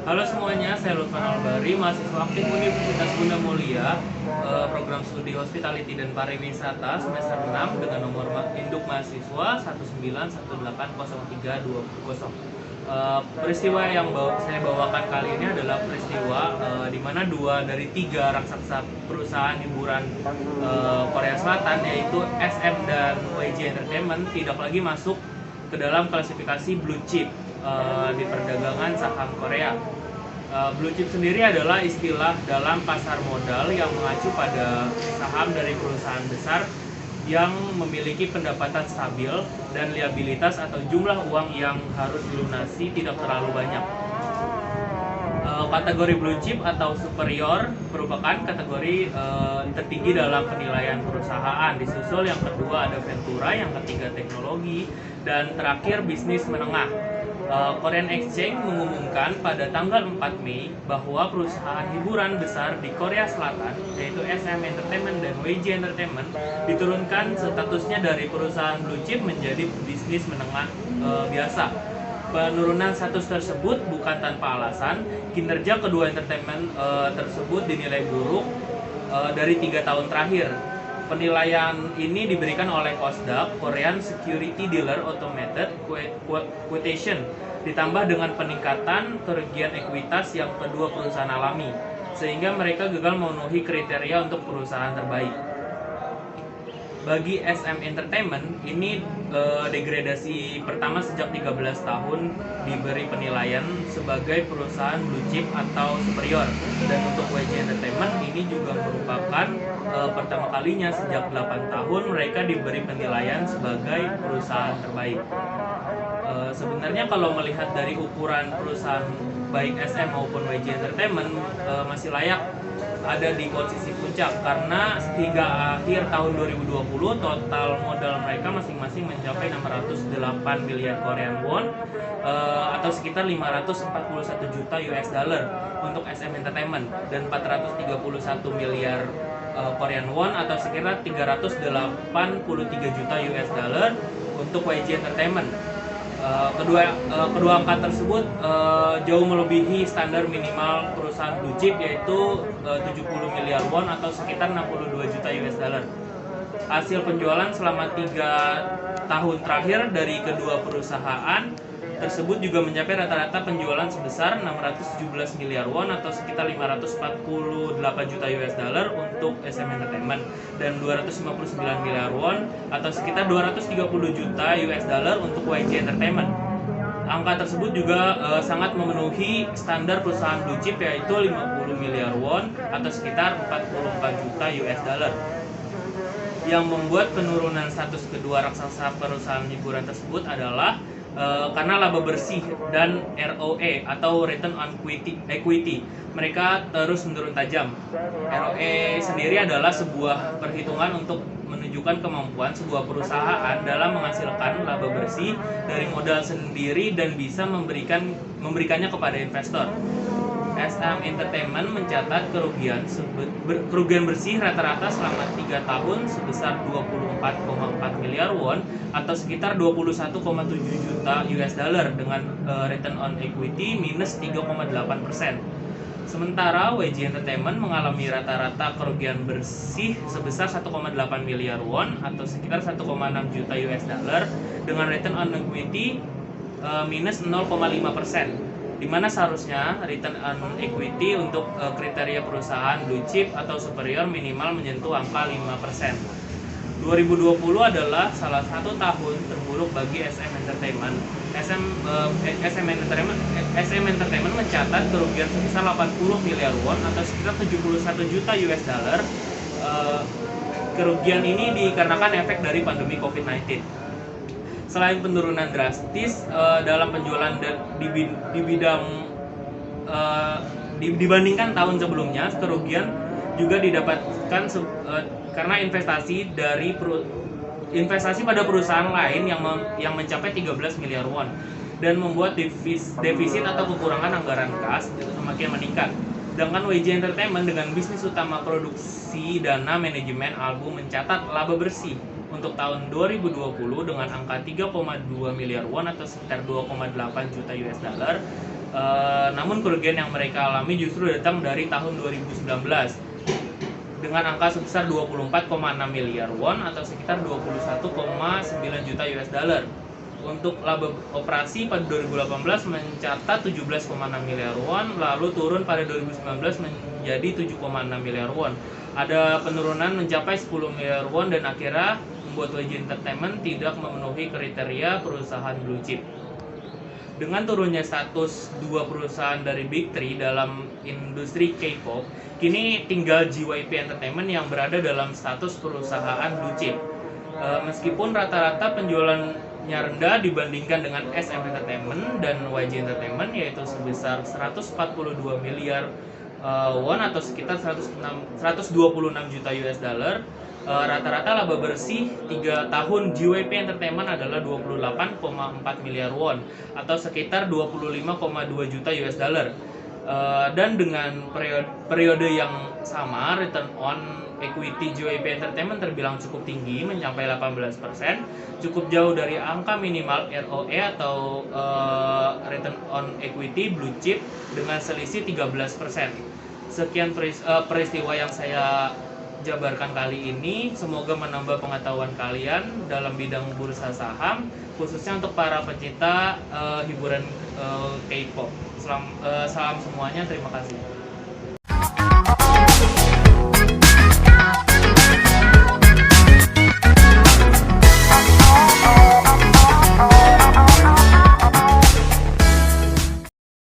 Halo semuanya, saya Lutfan Albari, mahasiswa aktif Universitas Bunda Mulia, program studi Hospitality dan Pariwisata semester 6 dengan nomor induk mahasiswa 191803220. Peristiwa yang saya bawakan kali ini adalah peristiwa di mana 2 dari 3 raksasa perusahaan hiburan Korea Selatan, yaitu SM dan YG Entertainment, tidak lagi masuk ke dalam klasifikasi blue chip di perdagangan saham Korea. Blue chip sendiri adalah istilah dalam pasar modal yang mengacu pada saham dari perusahaan besar yang memiliki pendapatan stabil dan liabilitas atau jumlah uang yang harus dilunasi tidak terlalu banyak. Kategori blue chip atau superior merupakan kategori tertinggi dalam penilaian perusahaan. Disusul yang kedua ada Ventura, yang ketiga teknologi, dan terakhir bisnis menengah. Korean Exchange mengumumkan pada tanggal 4 Mei bahwa perusahaan hiburan besar di Korea Selatan, yaitu SM Entertainment dan YG Entertainment, diturunkan statusnya dari perusahaan blue chip menjadi bisnis menengah biasa. Penurunan status tersebut bukan tanpa alasan. Kinerja kedua entertainment tersebut dinilai buruk dari 3 tahun terakhir. Penilaian ini diberikan oleh KOSDAQ, Korean Security Dealer Automated Quotation, ditambah dengan peningkatan kerugian ekuitas yang kedua perusahaan alami, sehingga mereka gagal memenuhi kriteria untuk perusahaan terbaik. Bagi SM Entertainment, ini degradasi pertama sejak 13 tahun diberi penilaian sebagai perusahaan blue chip atau superior. Dan untuk YG Entertainment ini juga merupakan pertama kalinya sejak 8 tahun mereka diberi penilaian sebagai perusahaan terbaik. Sebenarnya kalau melihat dari ukuran perusahaan baik SM maupun YG Entertainment masih layak ada di posisi puncak, karena hingga akhir tahun 2020 total modal mereka masing-masing mencapai 608 miliar Korean won atau sekitar 541 juta US dollar untuk SM Entertainment, dan 431 miliar Korean won atau sekitar 383 juta US dollar untuk YG Entertainment. Kedua angka tersebut jauh melebihi standar minimal perusahaan blue chip, yaitu 70 miliar won atau sekitar 62 juta US dollar. Hasil penjualan selama 3 tahun terakhir dari kedua perusahaan tersebut juga mencapai rata-rata penjualan sebesar 617 miliar won atau sekitar 548 juta US dollar untuk SM Entertainment, dan 259 miliar won atau sekitar 230 juta US dollar untuk YG Entertainment. Angka tersebut juga sangat memenuhi standar perusahaan blue chip, yaitu 50 miliar won atau sekitar 44 juta US dollar. Yang membuat penurunan status kedua raksasa perusahaan hiburan tersebut adalah karena laba bersih dan ROE atau Return on Equity mereka terus menurun tajam. ROE sendiri adalah sebuah perhitungan untuk menunjukkan kemampuan sebuah perusahaan dalam menghasilkan laba bersih dari modal sendiri dan bisa memberikannya kepada investor. SM Entertainment mencatat kerugian bersih rata-rata selama 3 tahun sebesar 24,4 miliar won atau sekitar 21,7 juta US dollar dengan return on equity minus 3,8%. Sementara YG Entertainment mengalami rata-rata kerugian bersih sebesar 1,8 miliar won atau sekitar 1,6 juta US dollar dengan return on equity minus 0,5%. Di mana seharusnya return on equity untuk kriteria perusahaan blue chip atau superior minimal menyentuh angka 5%. 2020 adalah salah satu tahun terburuk bagi SM Entertainment. SM Entertainment mencatat kerugian sebesar 80 miliar won atau sekitar 71 juta US dollar. Kerugian ini dikarenakan efek dari pandemi COVID-19. Selain penurunan drastis dalam penjualan di bidang dibandingkan tahun sebelumnya, kerugian juga didapatkan karena investasi pada perusahaan lain yang mencapai 13 miliar won dan membuat defisit atau kekurangan anggaran kas itu semakin meningkat. Sedangkan YG Entertainment dengan bisnis utama produksi dana manajemen album mencatat laba bersih untuk tahun 2020 dengan angka 3,2 miliar won atau sekitar 2,8 juta US dollar Namun kerugian yang mereka alami justru datang dari tahun 2019 dengan angka sebesar 24,6 miliar won atau sekitar 21,9 juta US dollar. Untuk laba operasi pada 2018 mencatat 17,6 miliar won, lalu turun pada 2019 menjadi 7,6 miliar won. Ada penurunan mencapai 10 miliar won dan akhirnya membuat YG Entertainment tidak memenuhi kriteria perusahaan blue chip. Dengan turunnya status dua perusahaan dari Big Three dalam industri K-pop, kini tinggal JYP Entertainment yang berada dalam status perusahaan blue chip. Meskipun rata-rata penjualannya rendah dibandingkan dengan SM Entertainment dan YG Entertainment, yaitu sebesar 142 miliar won atau sekitar 126 juta US dollar. Rata-rata laba bersih 3 tahun JYP Entertainment adalah 28,4 miliar won atau sekitar 25,2 juta US dollar. Dan dengan periode yang sama, return on equity JYP Entertainment terbilang cukup tinggi, mencapai 18%, cukup jauh dari angka minimal ROE atau return on equity blue chip dengan selisih 13%. Sekian peristiwa yang saya jabarkan kali ini, semoga menambah pengetahuan kalian dalam bidang bursa saham, khususnya untuk para pecinta hiburan K-pop. Salam semuanya, terima kasih.